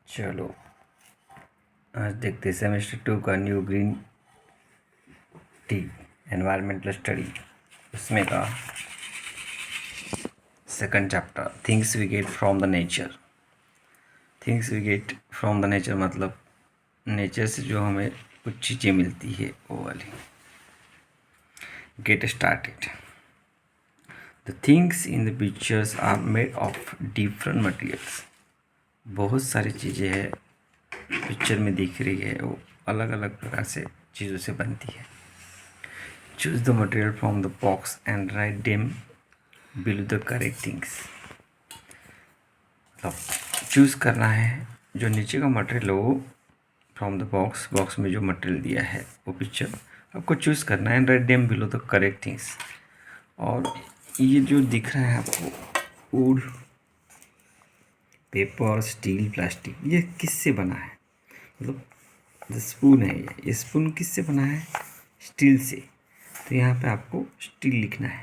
चलो आज देखते हैं सेमेस्टर 2 का new green tea environmental study, उसमें का second chapter things we get from the nature. Things we get from the nature मतलब नेचर से जो हमें कुछ चीज़ें मिलती है वो वाली। Get started. The things in the pictures are made of different materials. बहुत सारी चीज़ें हैं पिक्चर में दिख रही है, वो अलग अलग प्रकार से चीज़ों से बनती है। Choose the material from the box and write them below the correct things. मतलब चूज़ करना है जो नीचे का मटेरियल हो फ्रॉम द बॉक्स में जो मटेरियल दिया है वो पिक्चर आपको चूज़ करना है and write them below the correct things. और ये जो दिख रहा है आपको वुड, पेपर, स्टील, प्लास्टिक, ये किससे बना है? मतलब जो स्पून है ये स्पून किससे बना है? स्टील से। तो यहाँ पे आपको स्टील लिखना है।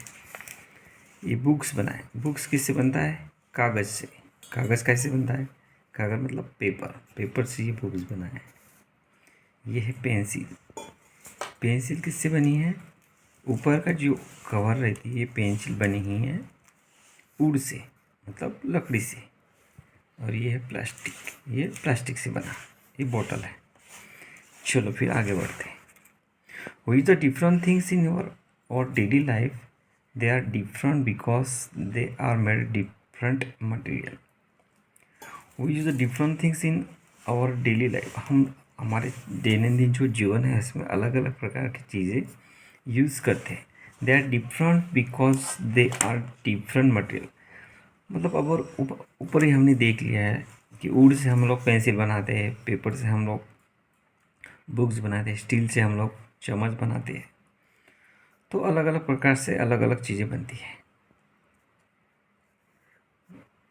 ये बुक्स बना है, बुक्स किससे बनता है? कागज़ से। कागज़ कैसे बनता है? कागज़ मतलब पेपर से ये बुक्स बना है। ये है पेंसिल। पेंसिल किससे बनी है? ऊपर का जो कवर रहती है पेंसिल बनी ही है वुड से, मतलब लकड़ी से। और ये है प्लास्टिक, ये प्लास्टिक से बना, ये बोतल है। चलो फिर आगे बढ़ते हैं। Which the different things in our daily life, they are different because they are made different material. Which the different things in our daily life, हम हमारे दैनंदिन जो जीवन है इसमें अलग अलग प्रकार की चीज़ें यूज़ करते हैं। They are different because they are different material. मतलब अब ऊपर ही हमने देख लिया है कि वुड से हम लोग पेंसिल बनाते हैं, पेपर से हम लोग बुक्स बनाते हैं, स्टील से हम लोग चम्मच बनाते हैं। तो अलग अलग प्रकार से अलग अलग चीज़ें बनती हैं,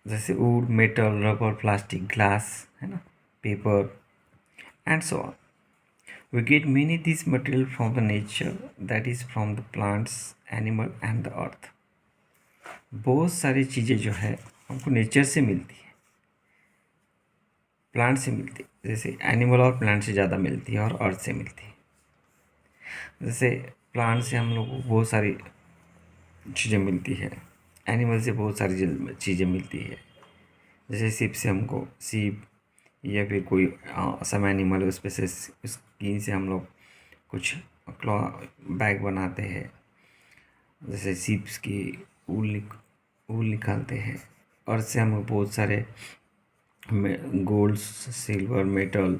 जैसे wood, metal, rubber, plastic, glass, है ना, paper and so on. We get many this material from the nature, that is from the plants, animal and the earth. बहुत सारी चीज़ें जो है हमको नेचर से मिलती है, प्लांट से मिलती है, जैसे एनिमल और प्लांट से ज़्यादा मिलती है और अर्थ से मिलती है। जैसे प्लांट से हम लोग को बहुत सारी चीज़ें मिलती है, एनिमल से बहुत सारी चीज़ें मिलती है। जैसे सीप से हमको सीप या फिर कोई सम एनिमल उस पे से स्किन से हम लोग कुछ बैग बनाते हैं। जैसे सीप्स की ऊल निकालते हैं। और से हम बहुत सारे गोल्ड, सिल्वर, मेटल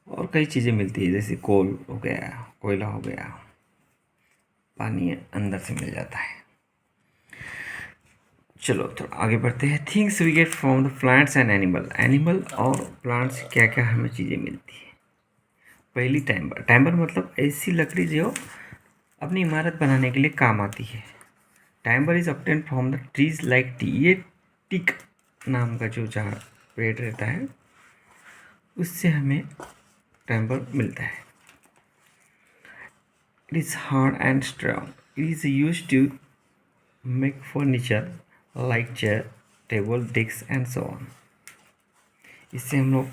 और कई चीज़ें मिलती है, जैसे कोल हो गया, कोयला हो गया, पानी अंदर से मिल जाता है। चलो थोड़ा आगे बढ़ते हैं। Things we get from the plants and animal. Animal और प्लांट्स से क्या क्या हमें चीज़ें मिलती है? पहली टाइम्बर। टाइम्बर मतलब ऐसी लकड़ी जो अपनी इमारत बनाने के लिए काम आती है। Timber is obtain from the trees like teak. ये टिक नाम का जो जहाँ पेड़ रहता है उससे हमें टाइम्बर मिलता है। It is hard and strong. It is use to make furniture like chair, table, desk and so on. इससे हम लोग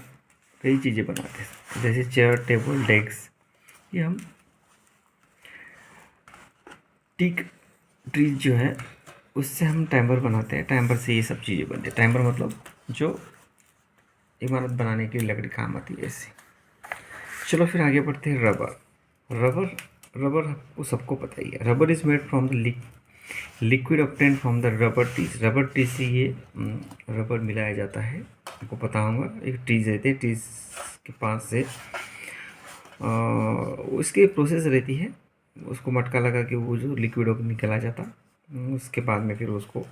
कई चीज़ें बनाते हैं, जैसे चेयर, टेबल, डेस्क। ये हम टीक ट्री जो है उससे हम टाइम्बर बनाते हैं। टाइम्बर से ये सब चीज़ें बनती है। टाइम्बर मतलब जो इमारत बनाने के लिए लकड़ी काम आती है ऐसे। चलो फिर आगे बढ़ते हैं। रबर। रबर रबर आपको सबको पता ही है। Rubber is made from the liquid obtain from the rubber trees. Rubber tree से ये रबर मिलाया जाता है। आपको पता होगा, एक ट्रीज रहते हैं, ट्रीज के पास से उसकी प्रोसेस रहती है, उसको मटका लगा के वो जो लिक्विड निकला जाता, उसके बाद में फिर उसको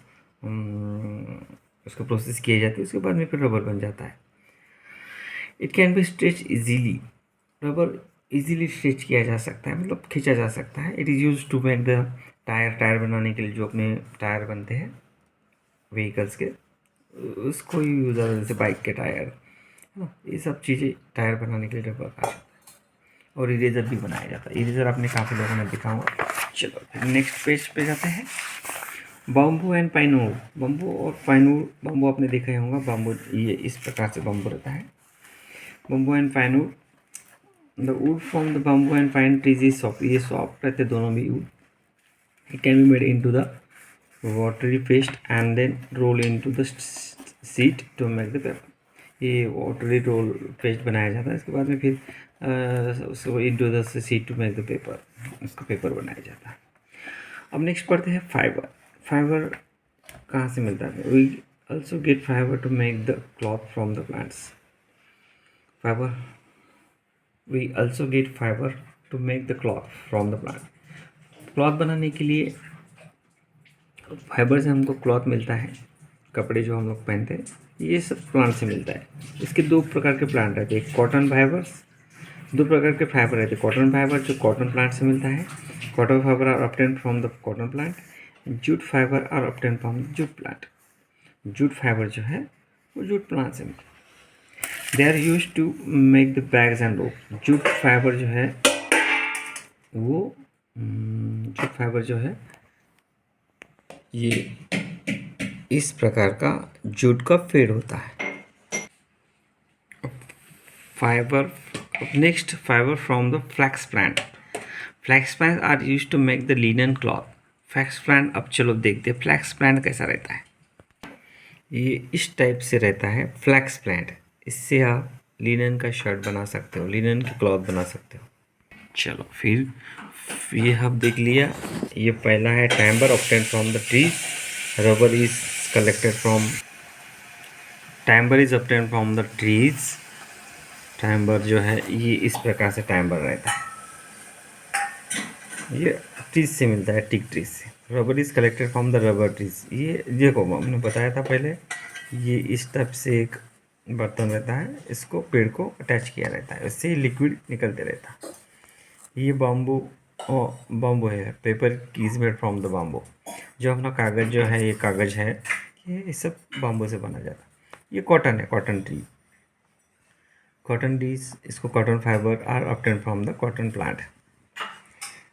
प्रोसेस किया जाती है, उसके बाद में फिर रबर बन जाता है। It can be stretch easily. Rubber easily stretch किया जा सकता है, मतलब खींचा जा सकता है। It is use to make the tyre बनाने के लिए जो अपने टायर बनते हैं व्हीकल्स के, उसको यूज़ होता है, जैसे बाइक के टायर, है ना, ये सब चीज़ें टायर बनाने के लिए रबर का। और इरेजर भी बनाया जाता है। इरेजर आपने काफ़ी लोगों ने देखा होगा। चलो फिर नेक्स्ट पेज पे जाते हैं। बम्बू एंड पाइनवुड, बम्बू और पाइनवुड, बम्बू आपने देखा ही होगा, बम्बू ये इस प्रकार से बम्बू रहता है। Bamboo and Pinewood, the wood from the bamboo and pine trees is soft, ये सॉफ्ट रहते दोनों भी would. It can be made into the watery paste and then roll into the sheet to make the paper। ये watery roll paste बनाया जाता है, इसके बाद में फिर उसको into the sheet to make the paper, उसका पेपर बनाया जाता है। अब नेक्स्ट पढ़ते हैं फाइबर। फाइबर कहाँ से मिलता है? We also get fiber to make the cloth from the plants। Fibre, we also get fiber to make the cloth from the plant। Cloth बनाने के लिए फाइबर से हमको क्लॉथ मिलता है, कपड़े जो हम लोग पहनते हैं ये सब प्लांट से मिलता है। इसके दो प्रकार के प्लांट रहते हैं, एक कॉटन फाइबर्स, दो प्रकार के फाइबर रहते हैं। कॉटन फाइबर जो कॉटन प्लांट से मिलता है, cotton fibre are obtain from the cotton plant. Jute fibre are obtain from jute plant. Jute fibre जो है वो जूट प्लांट से मिलता है। They are use to make the bags and rope. Jute fibre जो है वो जूट फाइबर जो है ये इस प्रकार का जूट का पेड़ होता है। Fibre, next fibre from the flax plant. Flax plant are use to make the linen cloth. Flax plant, अब चलो देखते हैं फ्लैक्स प्लांट कैसा रहता है। ये इस टाइप से रहता है फ्लैक्स प्लांट। इससे आप लिनन का शर्ट बना सकते हो, लिनन की क्लॉथ बना सकते हो। चलो फिर ये हम देख लिया। ये पहला है timber obtain from the trees. Rubber is collected from, timber is obtain from the trees. Timber जो है ये इस प्रकार से टाइम्बर रहता है, ये ट्रीज से मिलता है, टिक ट्रीज से। Rubber is collected from the rubber trees. ये देखो हमने बताया था पहले, ये इस टाइप से एक बर्तन रहता है, इसको पेड़ को अटैच किया रहता है, इससे लिक्विड निकलते रहता है। ये बाम्बू, बाम्बू है, paper is made from the bamboo. जो अपना कागज़ जो है, ये कागज़ है, ये सब बाम्बू से बना जाता है। ये कॉटन है, कॉटन ट्री, कॉटन ट्रीज, इसको cotton fibre are obtain from the cotton plant.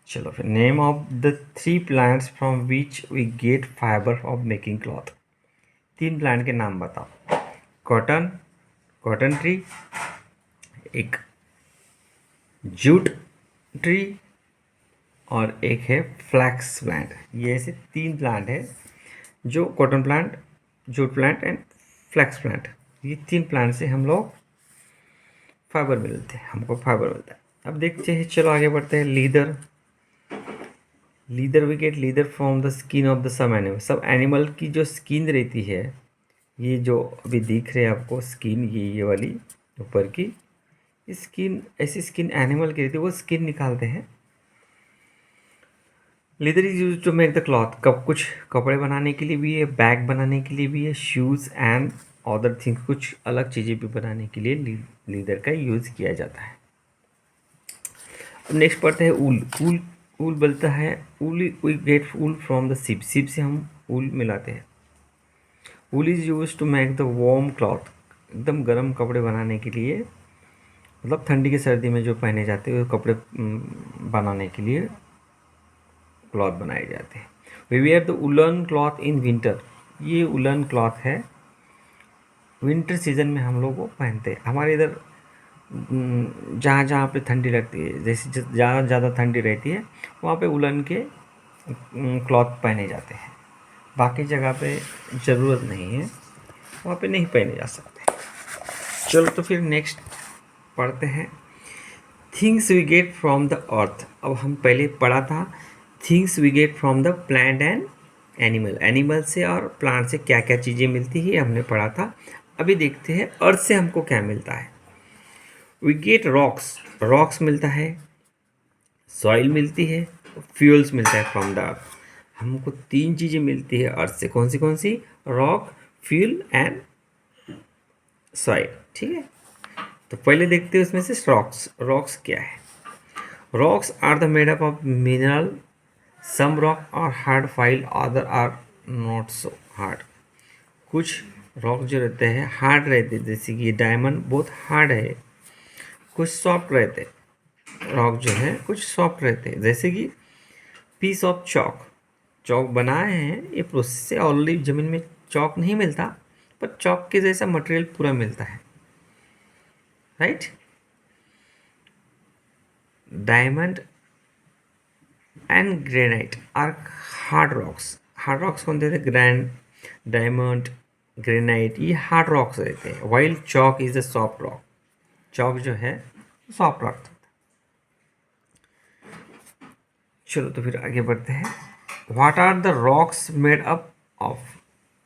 चलो फिर name of the 3 plants from which we get fibre of making cloth. 3 plant के नाम बताओ। कॉटन, कॉटन ट्री, एक जूट ट्री और एक है फ्लैक्स प्लांट। ये ऐसे 3 प्लांट है, जो cotton plant, jute plant and flax plant. ये 3 प्लांट से हम लोग फाइबर मिलते हैं, हमको फाइबर मिलता है। अब देखते हैं, चलो आगे बढ़ते हैं। Leather, leather we get leather from the skin of the some animal. सब एनिमल की जो स्किन रहती है, ये जो अभी दिख रहे हैं आपको स्किन, ये वाली ऊपर की स्किन, ऐसी स्किन एनिमल की रहती है, वो स्किन निकालते हैं। Leather is use to make the cloth. कुछ कपड़े बनाने के लिए भी है, बैग बनाने के लिए भी है, शूज़ एंड अदर थिंग्स, कुछ अलग चीज़ें भी बनाने के लिए लीदर का यूज़ किया जाता है। अब नेक्स्ट पढ़ते हैं ऊल। ऊल, ऊल बोलता है wool, we get wool from the sheep. Sheep से हम ऊल मिलाते हैं। Wool is use to make the warm cloth. एकदम गर्म कपड़े बनाने के लिए, मतलब ठंडी के सर्दी में जो पहने जाते हैं कपड़े बनाने के लिए क्लॉथ बनाए जाते हैं। We wear the woollen cloth in winter. ये उलन क्लॉथ है, विंटर सीजन में हम लोग वो पहनते हैं। हमारे इधर जहाँ जहाँ पे ठंडी लगती है, जैसे ज़्यादा ज़्यादा ठंडी रहती है, वहाँ पे उलन के क्लॉथ पहने जाते हैं। बाकी जगह पे ज़रूरत नहीं है, वहाँ पे नहीं पहने जा सकते। चलो तो फिर नेक्स्ट पढ़ते हैं। Things we get from the earth. अब हम पहले पढ़ा था things we get from the plant and animal. Animal से और प्लांट से क्या क्या चीज़ें मिलती है हमने पढ़ा था। अभी देखते हैं अर्थ से हमको क्या मिलता है। वी गेट रॉक्स, रॉक्स मिलता है, सॉइल मिलती है, फ्यूल्स मिलता है फ्रॉम द अर्थ। हमको 3 चीज़ें मिलती है अर्थ से। कौन सी कौन सी? Rock, fuel and soil. ठीक है, तो पहले देखते हैं उसमें से रॉक्स। रॉक्स क्या है? Rocks are the made up of mineral. Some rock are hard while, other are not so hard. कुछ रॉक जो रहते हैं हार्ड रहते हैं, जैसे कि डायमंड बहुत हार्ड है। कुछ सॉफ्ट रहते हैं, रॉक जो है कुछ सॉफ्ट रहते हैं, जैसे कि पीस ऑफ चॉक। चौक बनाए हैं, ये प्रोसेस से ऑलरेडी ज़मीन में चौक नहीं मिलता, पर चौक के जैसा मटेरियल पूरा मिलता है, right. Diamond and granite are hard rocks. Hard rocks कौन देते हैं? ग्रैंड, डायमंड, ग्रेनाइट, ये हार्ड रॉक्स रहते हैं। While chalk is a soft rock. Chalk जो है सॉफ्ट रॉक। चलो तो फिर आगे बढ़ते हैं। What are the rocks made up of?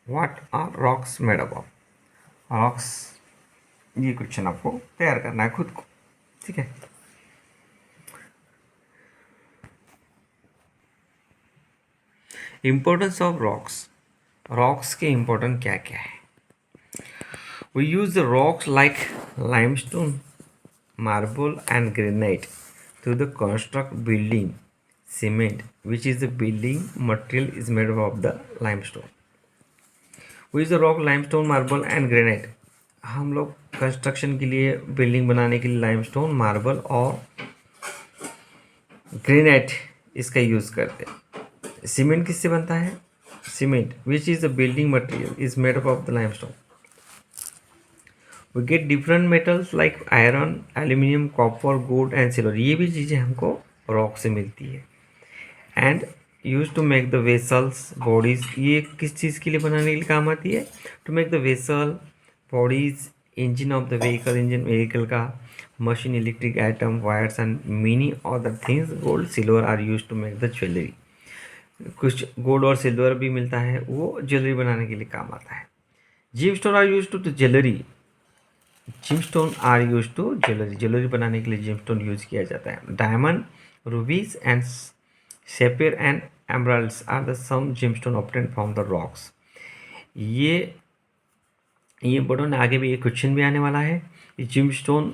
What are rocks made up of? Rocks, ये क्वेश्चन आपको तैयार करना है खुद को, ठीक है। Importance of rocks. रॉक्स के इम्पोर्टेंट क्या क्या है? We use the rocks like limestone, marble and granite to the construct building. Cement, which is the building material, is made up of the limestone. We use the rock, limestone, marble and granite. हम लोग construction के लिए, building बनाने के लिए limestone, marble और granite इसका use करते हैं। सीमेंट किससे बनता है? Cement which is the building material is made up of the limestone. We get different metals like iron, aluminium, copper, gold and silver. ये भी चीज़ें हमको रॉक से मिलती है। And use to make the vessels, bodies. ये किस चीज़ के लिए बनाने के लिए काम आती है? To make the vessel, bodies, engine of the vehicle, engine vehicle का, machine, electric item, wires and many other things. Gold, silver are use to make the jewellery. कुछ गोल्ड और सिल्वर भी मिलता है, वो ज्वेलरी बनाने के लिए काम आता है। Gemstone are use to jewellery. Gemstone are use to jewellery. Jewellery बनाने के लिए जिमस्टोन यूज किया जाता है। Diamond, rubies and sapphire and emeralds are the some gemstone obtained from the rocks. ये बड़ों आगे भी ये क्वेश्चन भी आने वाला है। Gemstone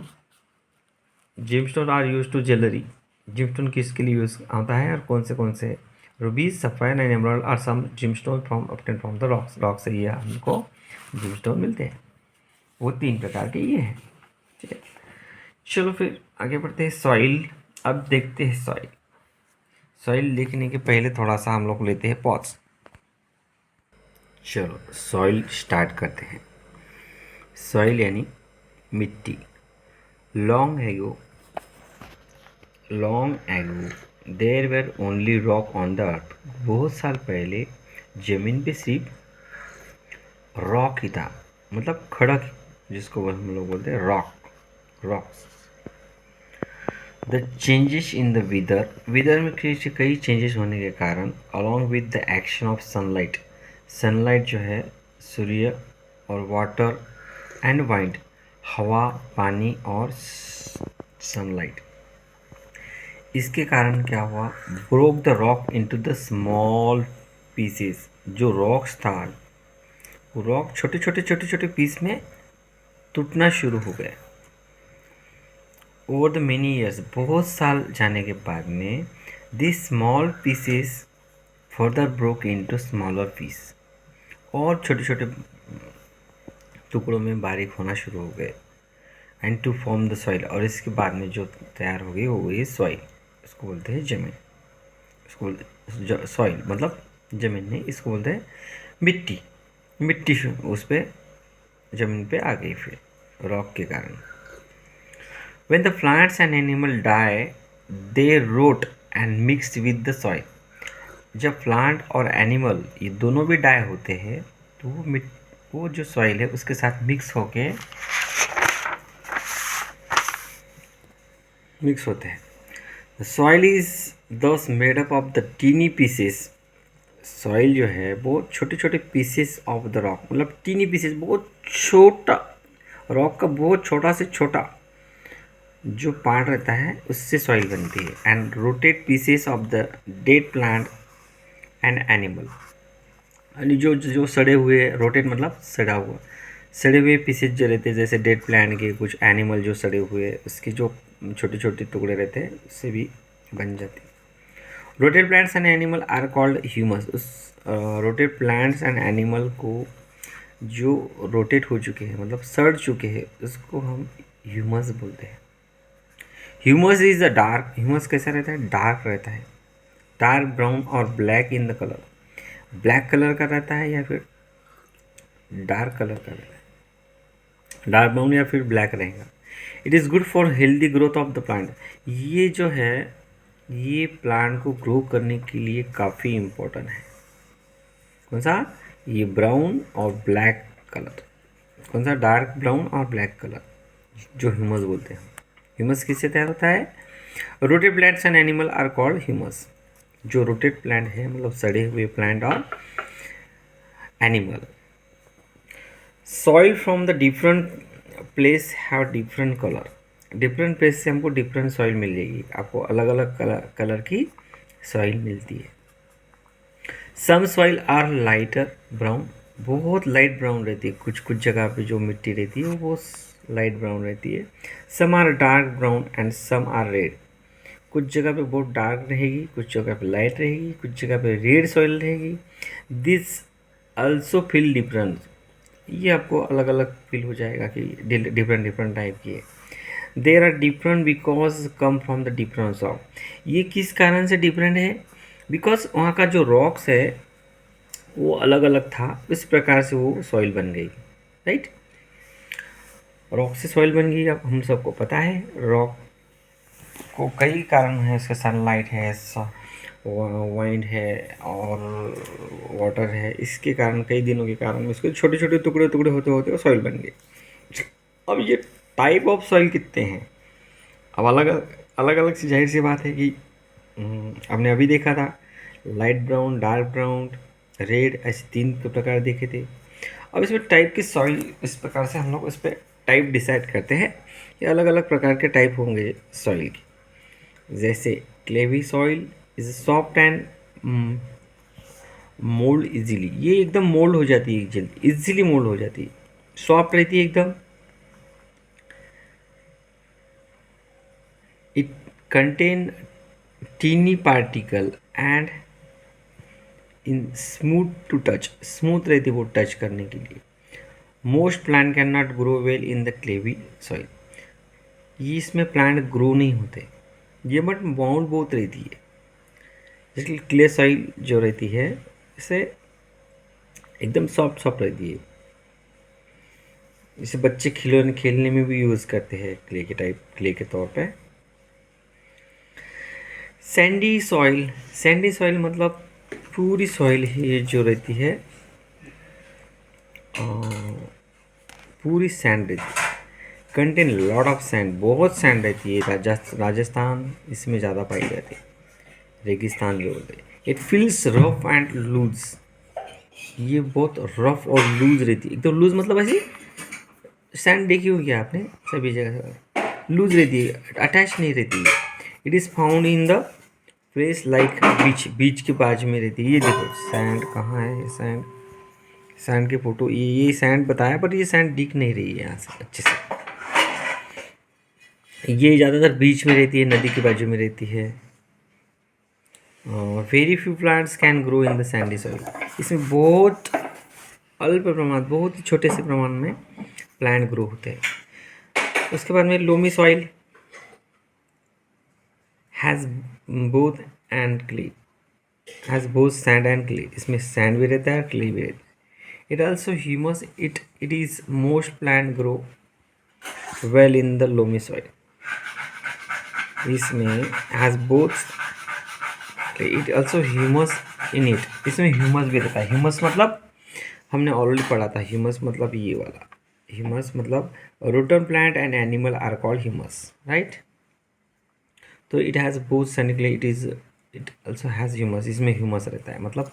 are use to jewellery. Gemstone किसके लिए यूज आता है और कौन से? Rubies, sapphire and emerald are some gemstone obtained from the rocks. Rock से ये हमको जिमस्टोन मिलते हैं। वो 3 प्रकार के ये हैं, ठीक है। चलो फिर आगे बढ़ते हैं। सॉइल, अब देखते हैं सॉइल। सॉइल लिखने के पहले थोड़ा सा हम लोग लेते हैं पॉज। चलो सॉइल स्टार्ट करते हैं। सॉइल यानी मिट्टी। Long ago there were only rock on the earth. बहुत साल पहले जमीन पे सिर्फ रॉक ही था, मतलब खड़क, जिसको हम लोग बोलते हैं rocks. The changes in the weather में कई चेंजेस होने के कारण, along with the action of sunlight जो है सूर्य, और वाटर एंड वाइंड, हवा, पानी और सनलाइट, इसके कारण क्या हुआ? Broke the rock into the small pieces. जो रॉक्स था, वो रॉक छोटे पीस में टूटना शुरू हो गए। ओवर द मेनी ईयर्स, बहुत साल जाने के बाद में, this small pieces further broke into smaller piece, और छोटे टुकड़ों में बारीक होना शुरू हो गए। And to form the soil, और इसके बाद में जो तैयार हो गई वो हुई सॉइल। इसको बोलते हैं जमीन। इसको बोलते सॉइल मतलब जमीन नहीं, इसको बोलते हैं मिट्टी उस पर जमीन पे आ गई फिर रॉक के कारण। When the plants and animal die, they rot and mix with the soil. जब प्लांट और एनिमल ये दोनों भी डाई होते हैं, तो वो जो सॉइल है उसके साथ मिक्स होते हैं। The soil is thus made up of the teeny pieces. Soil जो है वो छोटे पीसेस ऑफ द रॉक, मतलब टीनी पीसेस, बहुत छोटा, रॉक का बहुत छोटा से छोटा जो पार्ट रहता है उससे सॉइल बनती है। And rotate pieces of the dead plant and animal, यानी जो सड़े हुए, रोटेट मतलब सड़े हुए पीसेस जो रहते हैं, जैसे डेड प्लांट के, कुछ एनिमल जो सड़े हुए, उसके जो छोटे टुकड़े रहते हैं उससे भी बन जाते हैं। Rotate plants and animal are called humus. उस रोटेट प्लांट्स एंड एनिमल को जो रोटेट हो चुके हैं, मतलब सड़ चुके हैं, उसको हम ह्यूमस बोलते हैं। Humus is the dark, humus कैसा रहता है? डार्क रहता है, डार्क ब्राउन और black in the colour. Black colour का रहता है या फिर डार्क कलर का रहता है, डार्क ब्राउन या फिर ब्लैक रहेगा। It is good for healthy growth of the plant. ये जो है ये प्लांट को ग्रो करने के लिए काफ़ी इम्पोर्टेंट है। कौन सा? ये ब्राउन और ब्लैक कलर। कौन सा? डार्क ब्राउन और ब्लैक कलर, जो ह्यूमस बोलते हैं। ह्यूमस किससे तैयार होता है? Rotted plants and animal are called humus. जो रोटेड प्लांट है मतलब सड़े हुए प्लांट और animal. Soil from the different place have different colour. Different place से हमको डिफरेंट सॉइल मिल जाएगी, आपको अलग अलग कलर की सॉइल मिलती है। सम सॉइल आर लाइटर ब्राउन, बहुत लाइट ब्राउन रहती है। कुछ कुछ जगह पे जो मिट्टी रहती है वो बहुत लाइट ब्राउन रहती है। Some are dark brown and some are red. कुछ जगह पे बहुत डार्क रहेगी, कुछ जगह पे लाइट रहेगी, कुछ जगह पे रेड सॉइल रहेगी। This also feel different. ये आपको अलग अलग फील हो जाएगा कि डिफरेंट डिफरेंट टाइप की है। There are different because come from the difference of. ये किस कारण से डिफरेंट है? बिकॉज वहाँ का जो रॉक्स है वो अलग अलग था, इस प्रकार से वो सॉइल बन गई। राइट, रॉक से सॉइल बन गई। अब हम सबको पता है रॉक को कई कारण है, इसके सनलाइट है, वाइंड है और वाटर है। इसके कारण कई दिनों के कारण इसके छोटे छोटे टुकड़े टुकड़े होते होते वो सॉइल बन गई। अब ये टाइप ऑफ सॉइल कितने हैं? अब अलग अलग अलग सी जाहिर सी बात है कि हमने अभी देखा था light brown, dark brown, red, ऐसे 3 प्रकार देखे थे। अब इसमें टाइप की सॉइल इस प्रकार से हम लोग इस पर टाइप डिसाइड करते हैं कि अलग अलग प्रकार के टाइप होंगे सॉइल के। जैसे clayey soil is soft and mould easily. ये एकदम मोल्ड हो जाती है, जल्दी इजीली मोल्ड हो जाती है, सॉफ्ट रहती है एकदम। It contain tiny particle and in smooth to touch. Smooth रहती है वो टच करने के लिए। Most plant can not grow well in the clayey soil. ये इसमें प्लांट ग्रो नहीं होते, ये बट बाउंड बहुत रहती है। जैसे क्ले सॉइल जो रहती है इसे एकदम सॉफ्ट सॉफ्ट रहती है। इसे बच्चे खिलौने खेलने में भी यूज़ करते हैं क्ले के टाइप, क्ले के तौर पे। सैंडी सॉइल, सैंडी सॉइल मतलब पूरी सॉइल ही जो रहती है पूरी सैंड रहती है। कंटेन लॉट ऑफ सैंड, बहुत सैंड रहती है। राजस्थान इसमें ज़्यादा पाई जाती है, रेगिस्तान जो होते हैं। It feels rough and loose. ये बहुत रफ और लूज रहती है, एकदम लूज मतलब ऐसी सैंड देखी होगी आपने सभी जगह, लूज रहती है, अटैच नहीं रहती है। It is found in the place like beach, beach के बाजू में रहती है। ये देखो सैंड कहाँ है, ये सैंड, सैंड की फोटो, ये सैंड बताया पर ये सैंड दिख नहीं रही है यहाँ से अच्छे से। ये ज़्यादातर बीच में रहती है, नदी के बाजू में रहती है। Very few plants can grow in the Sandy soil. इसमें बहुत अल्प प्रमाण, बहुत ही छोटे से प्रमाण में प्लांट ग्रो होते हैं। उसके बाद में loamy soil has both and clay, has both sand and clay. इसमें सैंड भी रहता है क्ले भी रहता है। It also humus, it is most plant grow well in the loamy soil. इसमें has both, it also humus in it. इसमें humus भी रहता है। ह्यूमस मतलब हमने ऑलरेडी पढ़ा था, ह्यूमस मतलब ये वाला, ह्यूमस मतलब rotten plant and animal are called humus, right. तो it has both sand, it also has humus. इसमें ह्यूमस रहता है, मतलब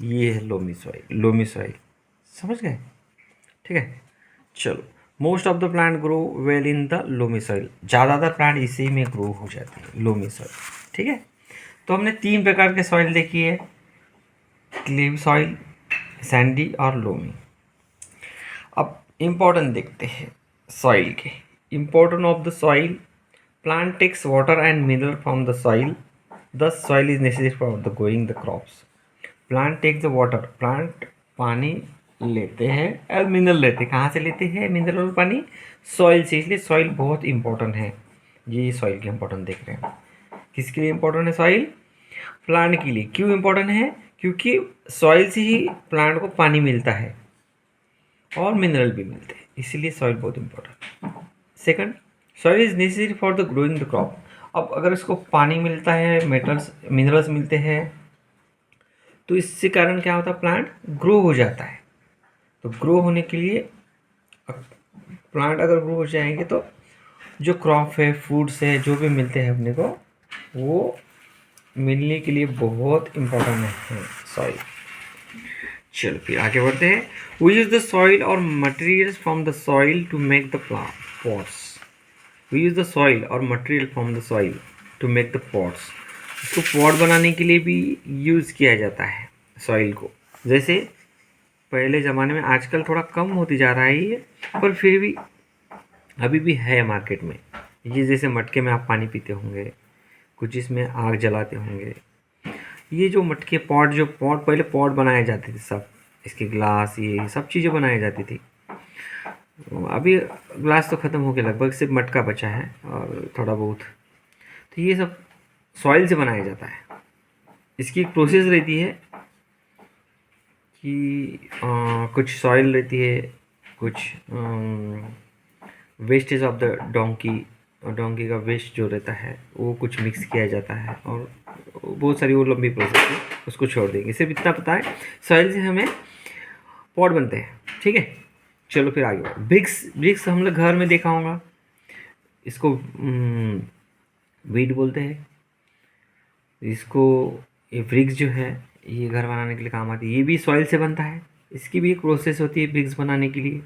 ये है लोमी सॉइल, लोमी सॉइल, समझ गए? ठीक है, चलो। Most of the plant grow well in the loamy soil. ज़्यादातर प्लांट इसी में ग्रो हो जाते हैं, लोमी सॉइल। ठीक है, तो हमने 3 प्रकार के सॉइल देखी है, क्ले सॉइल, सैंडी और लोमी। अब इम्पोर्टेंट देखते हैं सॉइल के। Important of the soil, plant takes water and mineral from the soil, this soil is necessary for the growing the crops. Plant takes the water, plant पानी लेते हैं और mineral लेते हैं। कहाँ से लेते हैं मिनरल और पानी? सॉइल से। इसलिए सॉइल बहुत इंपॉर्टेंट है। ये सॉइल के इंपॉर्टेंट देख रहे हैं। किसके लिए इंपॉर्टेंट है सॉइल? प्लांट के लिए। क्यों इंपॉर्टेंट है? क्योंकि सॉइल से ही प्लांट को पानी मिलता है और मिनरल भी मिलते हैं, इसीलिए सॉइल बहुत important. Second, soil is necessary for the growing the crop. अब अगर इसको पानी मिलता है, मेटल्स मिनरल्स मिलते हैं, तो इससे कारण क्या होता है, प्लांट ग्रो हो जाता है। तो ग्रो होने के लिए प्लांट अगर ग्रो हो जाएंगे तो जो क्रॉप है, फूड्स है, जो भी मिलते हैं अपने को, वो मिलने के लिए बहुत इम्पोर्टेंट है सॉइल। चलो फिर आगे बढ़ते हैं। वी यूज द सॉइल और materials from the soil to make the pots. We use the soil और material from the soil to make the pots. इसको पॉट बनाने के लिए भी यूज़ किया जाता है सॉइल को। जैसे पहले ज़माने में, आजकल थोड़ा कम होती जा रहा है ये, पर फिर भी अभी भी है मार्केट में। ये जैसे मटके में आप पानी पीते होंगे, कुछ इसमें आग जलाते होंगे। ये जो मटके पॉट, जो पॉट पहले पॉट बनाए जाते थे, सब इसके ग्लास, ये सब चीज़ें बनाई जाती थी। अभी ग्लास तो ख़त्म हो गया, लगभग सिर्फ मटका बचा है और थोड़ा बहुत। तो ये सब सॉइल से बनाया जाता है। इसकी एक प्रोसेस रहती है कि कुछ सॉइल रहती है, कुछ वेस्टेज ऑफ द डोंकी का वेस्ट जो रहता है वो कुछ मिक्स किया जाता है, और बहुत सारी वो लंबी प्रोसेस है, उसको छोड़ देंगे। सिर्फ इतना पता है सॉइल से हमें पॉट बनते हैं। ठीक है, चलो फिर आगे बढ़ो। ब्रिक्स हम लोग घर में देखा होगा, इसको वीट बोलते हैं। इसको ये ब्रिक्स जो है ये घर बनाने के लिए काम आती है। ये भी सॉइल से बनता है, इसकी भी एक प्रोसेस होती है ब्रिक्स बनाने के लिए।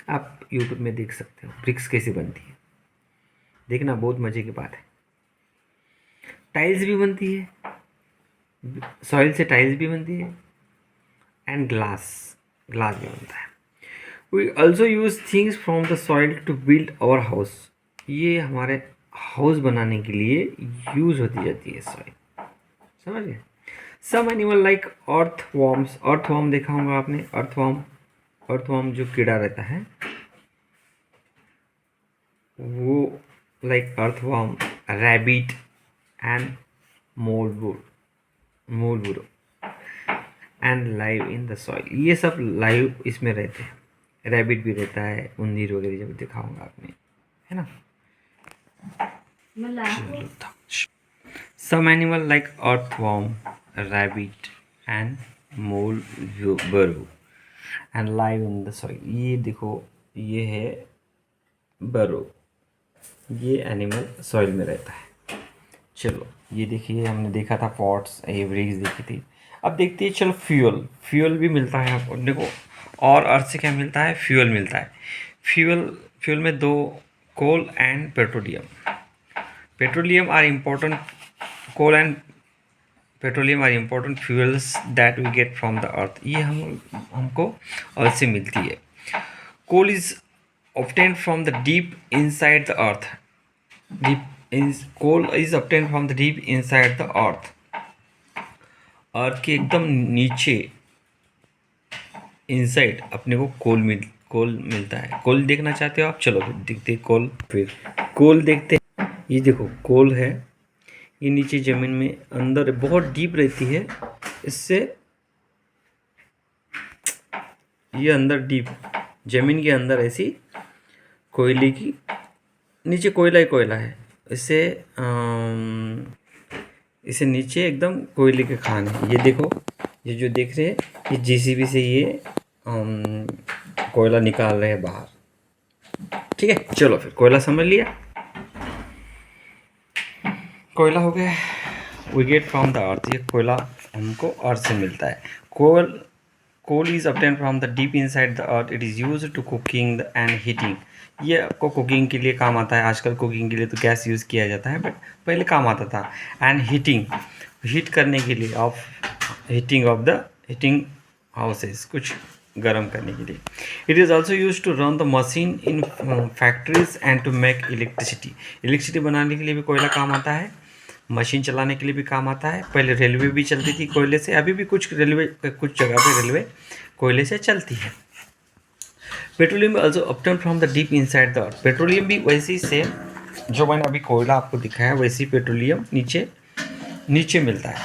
आप यूट्यूब में देख सकते हो ब्रिक्स कैसे बनती है, देखना बहुत मज़े की बात है। टाइल्स भी बनती है, सॉइल से टाइल्स भी बनती है, एंड ग्लास भी बनता है। We also use things from the soil to build our house. ये हमारे हाउस बनाने के लिए यूज़ होती जाती है सॉइल, समझ गए। Some animal like earthworms, earthworm देखा होगा आपने, अर्थवॉर्म जो कीड़ा रहता है वो, like earthworm, rabbit and mole wood and live in the soil. ये सब लाइव इसमें रहते हैं। रैबिट भी रहता है, उंदीर वगैरह जब देखा होगा आपने, है ना। Some animal like earthworm, rabbit and mole wood and live in the soil. ये देखो, ये है बरो, ये एनिमल सॉइल में रहता है। चलो ये देखिए, हमने देखा था पॉट्स, एवरेज देखी थी। अब देखते हैं, चलो फ्यूल भी मिलता है आपको, देखो। और अर्थ से क्या मिलता है, फ्यूल मिलता है। फ्यूल में दो, coal and petroleum are important. Coal and petroleum are important fuels that we get from the earth. ये हमको अर्थ से मिलती है। Coal is obtained from the deep inside the earth. Coal is obtained from the deep inside the earth. अर्थ के एकदम नीचे, inside अपने को कोल मिलता है। कोल देखना चाहते हो आप, चलो फिर देखते हैं कोल। फिर कोल देखते हैं। ये देखो कोल है, ये नीचे ज़मीन में अंदर बहुत डीप रहती है। इससे ये अंदर डीप ज़मीन के अंदर ऐसी कोयले की नीचे कोयला ही कोयला है। इसे नीचे एकदम कोयले के खान है। ये देखो, ये जो देख रहे हैं, ये जेसीबी से ये कोयला निकाल रहे हैं बाहर। ठीक है, चलो फिर कोयला समझ लिया, कोयला हो गया। We get from the earth, ये कोयला हमको अर्थ से मिलता है। Coal is obtained from the deep inside the earth. It is used to cooking and heating. ये आपको कुकिंग के लिए काम आता है। आजकल कुकिंग के लिए तो गैस यूज़ किया जाता है, बट पहले काम आता था। एंड हीट करने के लिए, हीटिंग हाउसेस, कुछ गर्म करने के लिए। It is also use to run the machine in factories and to make electricity बनाने के लिए भी कोयला काम आता है, मशीन चलाने के लिए भी काम आता है। पहले रेलवे भी चलती थी कोयले से, अभी भी कुछ जगह पे रेलवे कोयले से चलती है। Petroleum also obtain from the deep inside the earth. Petroleum भी वैसे ही सेम, जो मैंने अभी कोयला आपको दिखाया वैसे ही पेट्रोलियम नीचे मिलता है।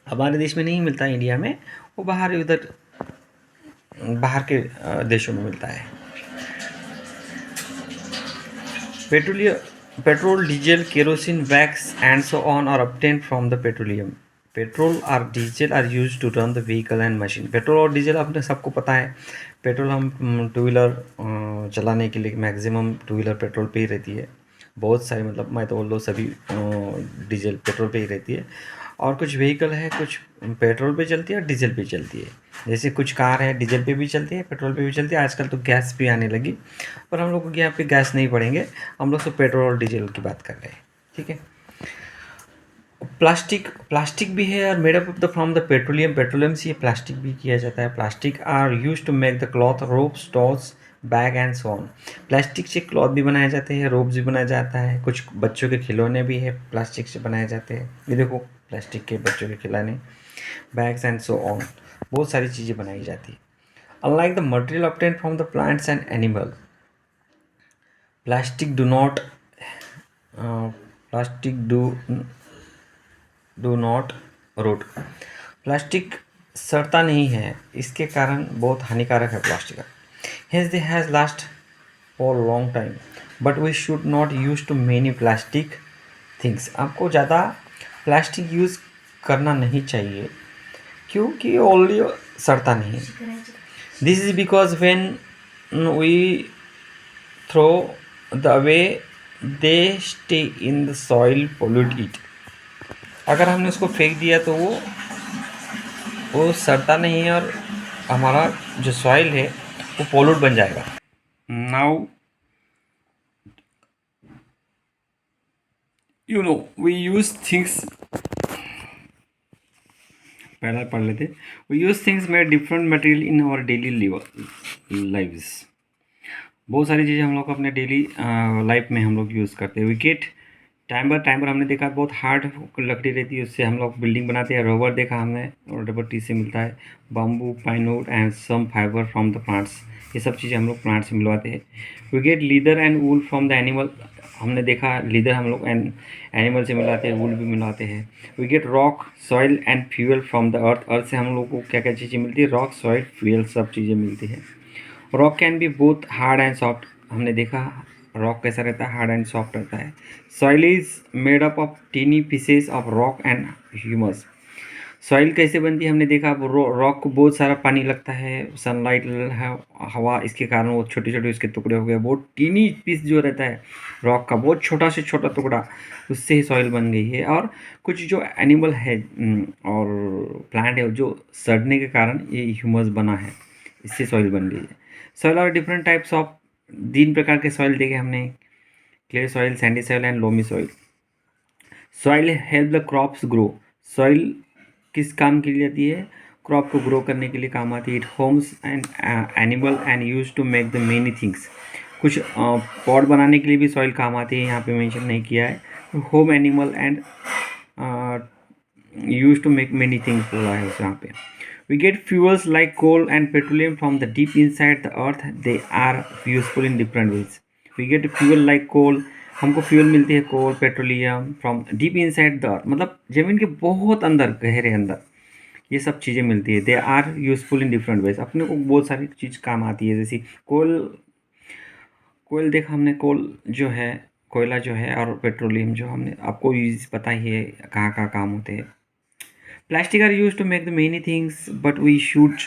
हमारे देश में नहीं मिलता, इंडिया में, वो बाहर उधर बाहर के देशों में मिलता है। Petrol, diesel, kerosene, wax, and so on are obtained from the petroleum. Petrol और diesel are use to run the vehicle and machine. Petrol और डीजल अपने सबको पता है। पेट्रोल हम टू व्हीलर चलाने के लिए मैक्सिमम टू व्हीलर पेट्रोल पे ही रहती है। बहुत सारे, मतलब मैं तो बोल दो सभी डीजल पेट्रोल पे ही रहती है। और कुछ व्हीकल है, कुछ पेट्रोल पे चलती है और डीजल पे चलती है। जैसे कुछ कार है डीजल पे भी चलती है, पेट्रोल पे भी चलती है। आजकल तो गैस भी आने लगी, पर हम लोग को यहाँ पे गैस नहीं पड़ेंगे, हम लोग सिर्फ पेट्रोल और डीजल की बात कर रहे हैं। ठीक है। प्लास्टिक भी है और made up the from the petroleum से ये प्लास्टिक भी किया जाता है। Plastic are use to make the cloth, ropes, tools, bag and so on. Plastic से क्लॉथ भी बनाए जाते हैं, रोप्स भी बनाया जाता है, कुछ बच्चों के खिलौने भी है प्लास्टिक से बनाए जाते हैं। ये देखो प्लास्टिक के बच्चों के खिलौने, बैग्स एंड सो ऑन, बहुत सारी चीज़ें बनाई जाती है। Unlike the material obtain from the plants and animal, plastic do not plastic do not rot. Plastic सड़ता नहीं है, इसके कारण बहुत हानिकारक है plastic. Hence they has last for long time, but we should not use too many plastic things. आपको ज़्यादा प्लास्टिक यूज़ करना नहीं चाहिए, क्योंकि ऑलरेडी सड़ता नहीं। This is because when we throw the away they stay in the soil, pollute it. अगर हमने उसको फेंक दिया तो वो सड़ता नहीं है और हमारा जो सॉइल है वो पोल्यूट बन जाएगा। Now you know we use things, पहला पढ़ लेते। We use things made different material in our daily lives. बहुत सारी चीज़ें हम लोग अपने डेली लाइफ में हम लोग यूज़ करते हैं। विकेट, टाइमर हमने देखा बहुत हार्ड लकड़ी रहती है, उससे हम लोग बिल्डिंग बनाते हैं। रबर देखा हमने, और रबर टी से मिलता है। Bamboo, pinewood and some fibre from the plants, ये सब चीज़ें हम लोग प्लांट से मिलवाते हैं। We get leather and wool from the animal, हमने देखा लीदर हम लोग एनिमल से मिलाते हैं, वूल भी मिलाते हैं। We get rock, soil and fuel from the earth से हम लोग को क्या क्या चीज़ें मिलती है, रॉक, सॉइल, फ्यूल, सब चीज़ें मिलती है। Rock can be both hard and soft, हमने देखा रॉक कैसा रहता है, हार्ड एंड सॉफ्ट रहता है। Soil is made up of tiny pieces of rock and humus. Soil कैसे बनती है, हमने देखा रॉक को बहुत सारा पानी लगता है, सनलाइट, हवा, इसके कारण वो छोटे छोटे उसके टुकड़े हो गए। बहुत टीनी पीस जो रहता है रॉक का, बहुत छोटा से छोटा टुकड़ा, उससे ही सॉइल बन गई है। और कुछ जो एनिमल है और प्लांट है, जो सड़ने के कारण ये ह्यूमस बना है, इससे सॉइल बन गई है। सॉइल और डिफरेंट टाइप्स ऑफ, 3 प्रकार के सॉइल देखे हमने, clay soil, Sandy soil and loamy soil. Soil help the crops grow, soil किस काम के लिए आती है, क्रॉप को ग्रो करने के लिए काम आती है। It homes and animal and use to make the many things, कुछ पॉट बनाने के लिए भी सॉइल काम आती है, यहाँ पे मेंशन नहीं किया है। Home animal and use to make many things बोला है उस यहाँ पे। We get fuels like coal and petroleum from the deep inside the earth. They are useful in different ways. We get fuel like coal, हमको fuel मिलती है coal, petroleum from deep inside the earth, मतलब ज़मीन के बहुत अंदर, गहरे अंदर ये सब चीज़ें मिलती है। They are useful in different ways, अपने को बहुत सारी चीज़ काम आती है। जैसे कोयल देखा हमने, कोल जो है, कोयला जो है, और पेट्रोलियम जो हमने, आपको यूज पता ही है कहाँ कहाँ काम होते हैं। Plastic are used to make the many things, but we should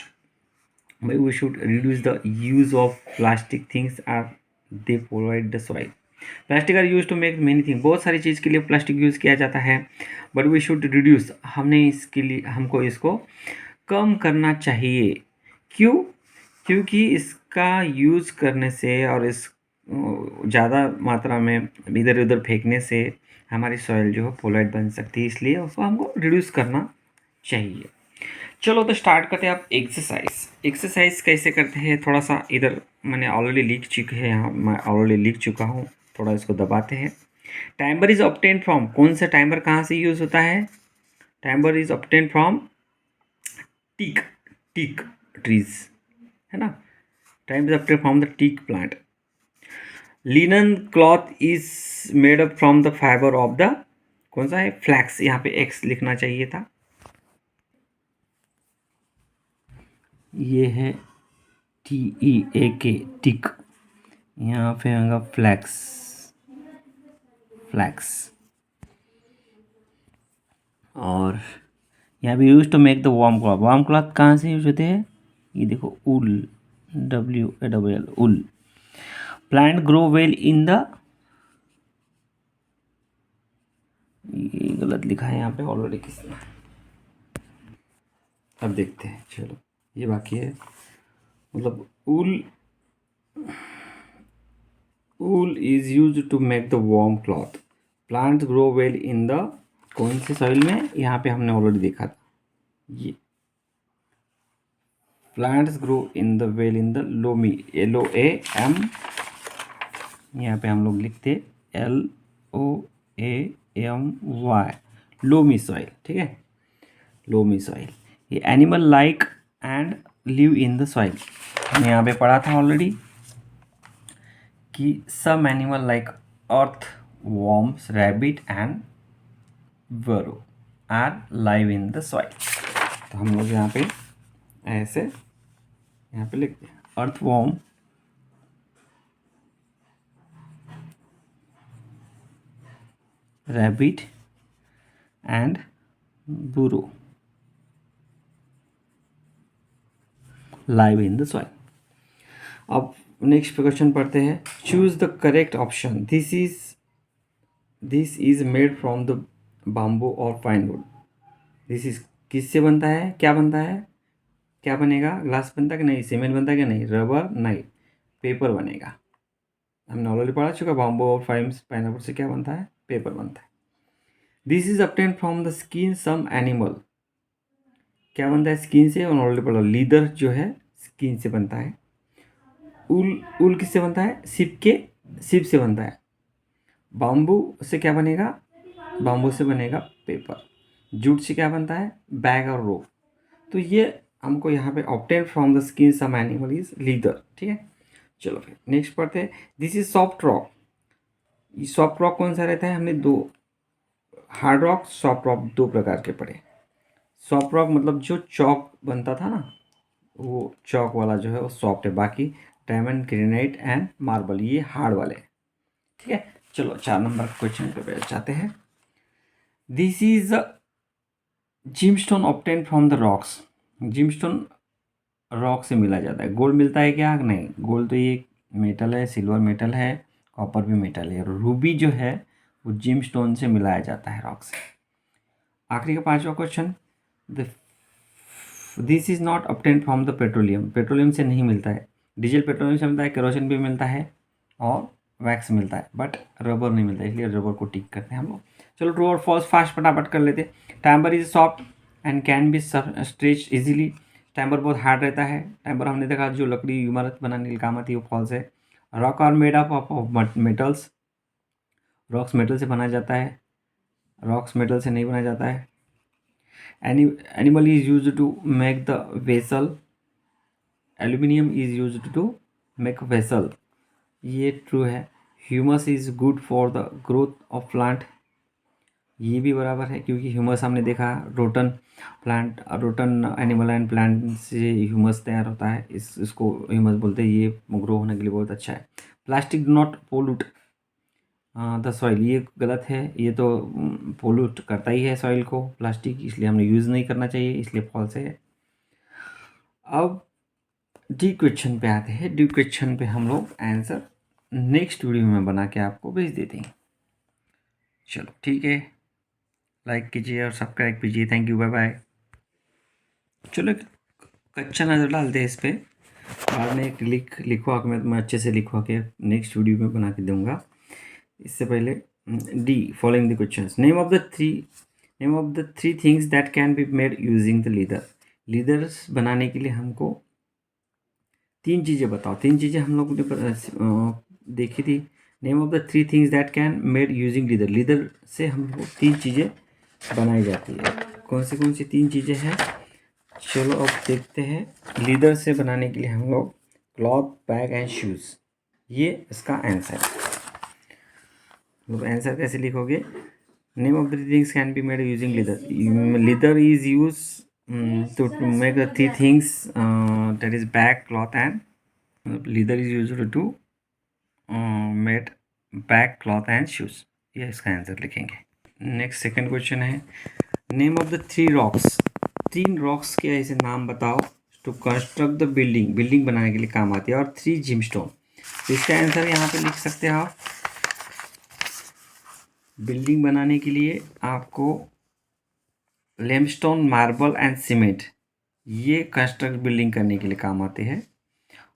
reduce the use of plastic things as they provide the soil. Plastic are use to make many thing, बहुत सारी चीज़ के लिए प्लास्टिक यूज़ किया जाता है, but we should reduce, हमने इसके लिए, हमको इसको कम करना चाहिए। क्यों? क्योंकि इसका यूज़ करने से और इस ज़्यादा मात्रा में इधर उधर फेंकने से हमारी सॉइल जो है पोलाइट बन सकती है, इसलिए उसको हमको रिड्यूस करना चाहिए। चलो तो स्टार्ट करते हैं। आप एक्सरसाइज कैसे करते हैं, थोड़ा सा इधर मैंने ऑलरेडी लिख चुके हैं, यहाँ मैं ऑलरेडी लिख चुका हूँ, थोड़ा इसको दबाते हैं। टाइमर इज ऑब्टेन फ्रॉम, कौन सा टाइमर कहाँ से यूज़ होता है, timber is obtain from teak trees, है ना। Timber is obtain from the teak plant. Linen cloth is made up from the fibre of the, कौन सा है, फ्लैक्स, यहाँ पे एक्स लिखना चाहिए था, ये है TEAK, टिक। यहाँ पे आएगा फ्लैक्स, फ्लैक्स। और यहाँ पे use to make the warm cloth. Warm cloth कहाँ से यूज होते हैं? ये देखो, wool, WALL, wool. Plant grow well in the, ये गलत लिखा है यहाँ पे ऑलरेडी किसने। अब देखते हैं, चलो ये बाकी है। मतलब wool is use to make the warm cloth. Plants grow well in the, कौन से सॉइल में? यहाँ पे हमने ऑलरेडी देखा था ये। Plants grow in the well in the loamy, LOAM। यहाँ पे हम लोग लिखते LOAMY, लोमी सॉइल। ठीक है, लोमी सॉइल। ये animal like and live in the soil. हमने यहाँ पे पढ़ा था ऑलरेडी कि some animal like earth worms, rabbit and burrow are live in the soil. तो हम लोग यहाँ पे ऐसे यहाँ पे लिखते हैं, earthworm, rabbit and burrow live in the soil. अब नेक्स्ट क्वेश्चन पढ़ते हैं। Choose the correct option. This is made from the bamboo और पाइन वुड। दिस इज किससे बनता है? क्या बनता है? क्या बनेगा? ग्लास बनता है कि नहीं? सीमेंट बनता है कि नहीं? रबर नहीं, पेपर बनेगा। हमने ऑलरेडी पढ़ा चुका, बाम्बू और पाइनएप्पल से क्या बनता है? पेपर बनता है। This is obtained from the skin some animal. क्या बनता है स्किन से? ऑलरेडी पढ़ा, लीदर जो है स्किन से बनता है। ऊल किससे बनता है? सिप से बनता है। बाम्बू से क्या बनेगा? बाम्बू से बनेगा पेपर। जूट से क्या बनता है? बैग और रोप। तो ये हमको यहाँ पे obtain from the skin some animal is leather. ठीक है, चलो फिर नेक्स्ट पढ़ते हैं। This is soft rock. Soft rock कौन सा रहता है? हमने दो, हार्ड रॉक, सॉफ्ट रॉक, दो प्रकार के पढ़े। सॉफ्ट रॉक मतलब जो चौक बनता था ना, वो चौक वाला जो है वो सॉफ्ट है। बाकी डायमंड, ग्रेनाइट एंड मार्बल ये हार्ड वाले। ठीक है, चलो 4 नंबर क्वेश्चन पे जाते हैं। This is gemstone obtain from the rocks. Gemstone rock से मिला जाता है। गोल्ड मिलता है क्या? नहीं, गोल्ड तो ये मेटल है, सिल्वर मेटल है, कॉपर भी मेटल है। रूबी जो है वो जिमस्टोन से मिलाया जाता है रॉक से। आखिरी का 5वां question. This is not obtain from the petroleum. Petroleum से नहीं मिलता है। डीजल पेट्रोलियम से मिलता है, केरोसिन भी मिलता है और वैक्स मिलता है, बट रबर नहीं मिलता, इसलिए रबर को टिक करते हैं हम लोग। चलो ट्रू और फॉल्स फास्ट फटाफट कर लेते। Timber is soft and can be stretch easily. Timber बहुत हार्ड रहता है। टैम्बर हमने देखा जो लकड़ी इमारत बनाने के काम आती है वो फॉल्स है। Rock are made up of metals. Rocks metal से बनाया जाता है, रॉक्स मेटल से नहीं बनाया जाता है। Animal is use to make the vessel. Aluminium is use to make vessel, ये ट्रू है। Humus is good for the growth of plant, ये भी बराबर है, क्योंकि ह्यूमस हमने देखा रोटन एनिमल एंड प्लांट से ह्यूमस तैयार होता है, इसको ह्यूमस बोलते हैं। ये ग्रो होने के लिए बहुत अच्छा है। Plastic do not pollute the soil, ये गलत है। ये तो पोल्यूट करता ही है सॉइल को प्लास्टिक, इसलिए हमने यूज़ नहीं करना चाहिए, इसलिए फॉल्स है। अब डी क्वेश्चन पे आते हैं। डी क्वेश्चन पे हम लोग आंसर नेक्स्ट वीडियो में बना के आपको भेज देते हैं। चलो ठीक है, लाइक कीजिए और सब्सक्राइब कीजिए। Thank you, bye bye. चलो कच्चा नज़र डालते हैं इस पर, बाद में एक लिखवा के मैं अच्छे से लिखवा के नेक्स्ट वीडियो में बना के दूंगा। इससे पहले D, following the questions. Name of the three things that can be made using the leather. Leaders बनाने के लिए हमको 3 चीज़ें बताओ। 3 चीज़ें हम लोग ने देखी थी। Name of the 3 things that can made using leather. Leather से हम लोग 3 चीज़ें बनाई जाती है। कौन सी 3 चीज़ें हैं? चलो अब देखते हैं। लीदर से बनाने के लिए हम लोग क्लॉथ, बैग एंड शूज़, ये इसका आंसर है। मतलब आंसर कैसे लिखोगे? Name of the things can be made using leather. Leather is use to make the 3 things that is bag, cloth and leather is used to made bag, cloth and shoes. ये इसका answer लिखेंगे. Next second question है, name of the 3 rocks. 3 rocks के ऐसे नाम बताओ to construct the building, building बनाने के लिए काम आती है, और 3 जिमस्टोन. तो इसका आंसर यहाँ पे लिख सकते हो आप. बिल्डिंग बनाने के लिए आपको लेमस्टोन, मार्बल एंड सीमेंट, ये कंस्ट्रक्ट बिल्डिंग करने के लिए काम आते हैं.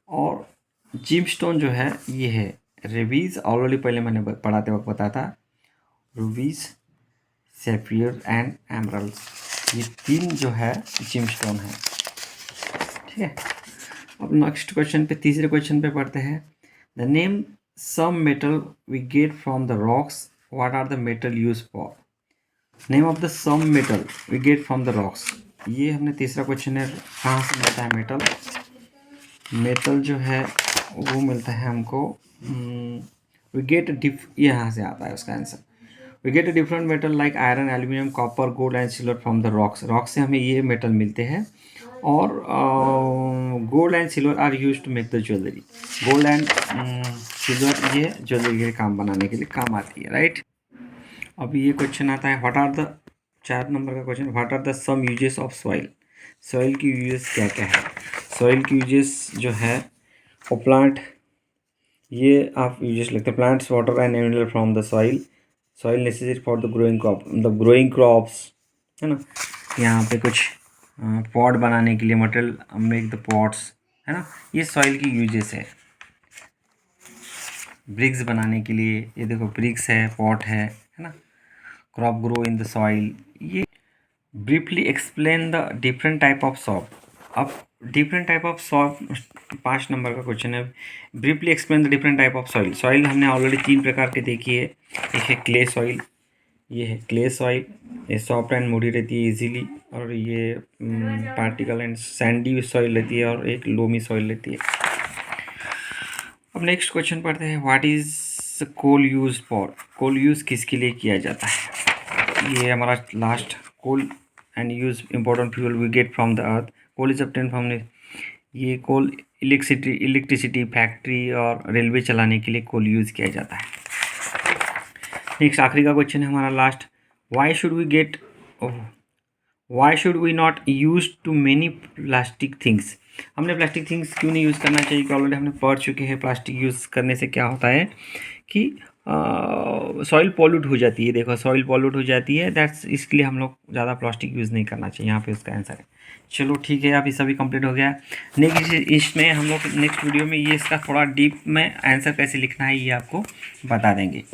और जिमस्टोन जो है ये है रूबीज, ऑलरेडी पहले मैंने पढ़ाते वक्त बताया था, रूबीज, सैफियर एंड एमरल्ड्स, ये 3 जो है जिमस्टोन है. ठीक है. अब नेक्स्ट क्वेश्चन पे, तीसरे क्वेश्चन पे पढ़ते हैं. The name some metal we get from the rocks, what are the metal use for. Name of the some metal we get from the rocks, ये हमने तीसरा क्वेश्चन है. कहाँ से मिलता है मेटल. मेटल जो है वो मिलता है हमको वी गेट यहाँ से आता है उसका answer. We get a different metal like iron, aluminium, copper, gold and silver from the rocks. Rock से हमें ये मेटल मिलते हैं. और gold and silver are use to make the jewellery. Gold and silver ये ज्वेलरी के काम बनाने के लिए काम आती है. राइट. अब ये क्वेश्चन आता है, व्हाट आर द 4 नंबर का question, what are the some uses of soil. Soil की यूजेस क्या क्या है. सॉइल की यूजेस जो है वो प्लांट, ये आप यूजेस लगते हैं. Plants water and mineral from the soil. Soil necessary for the growing crop, मतलब ग्रोइंग क्रॉप्स है ना. यहाँ पे कुछ पॉट बनाने के लिए मटेरियल, मेक द पॉट्स है ना, ये सॉइल की यूजेस है. ब्रिक्स बनाने के लिए, ये देखो ब्रिक्स है, पॉट है ना. Crop grow in the soil. ये briefly explain the different type of sop. अब different type of sop 5 number का क्वेश्चन है. Briefly explain the different type of soil. Soil हमने ऑलरेडी 3 प्रकार के देखी है. एक है क्ले सॉइल, ये है क्ले सॉइल, ये सॉफ्ट एंड मूडी रहती है इजीली, और ये पार्टिकल एंड सैंडी सॉइल रहती है, और एक लोमी सॉइल रहती है. अब नेक्स्ट क्वेश्चन पढ़ते हैं, what is coal use for. Coal use किसके लिए किया जाता है. ये हमारा last. Coal and use important fuel we get from the earth. Coal is obtain from, ये कोल इलेक्ट्रिसिटी फैक्ट्री और रेलवे चलाने के लिए कोल यूज़ किया जाता है. नेक्स्ट आखिरी का क्वेश्चन है हमारा last, why should we not use too many plastic things. हमने प्लास्टिक थिंग्स क्यों नहीं यूज़ करना चाहिए, कि ऑलरेडी हमने पढ़ चुके हैं प्लास्टिक यूज़ करने से क्या होता है कि सॉइल पॉल्यूट हो जाती है. देखो सॉइल पॉल्यूट हो जाती है, दैट्स इसके लिए हम लोग ज़्यादा प्लास्टिक यूज़ नहीं करना चाहिए. यहाँ पे उसका आंसर है. चलो ठीक है, अब ये सभी कंप्लीट हो गया. नेक्स्ट इसमें हम लोग नेक्स्ट वीडियो में ये इसका थोड़ा डीप में आंसर कैसे लिखना है ये आपको बता देंगे.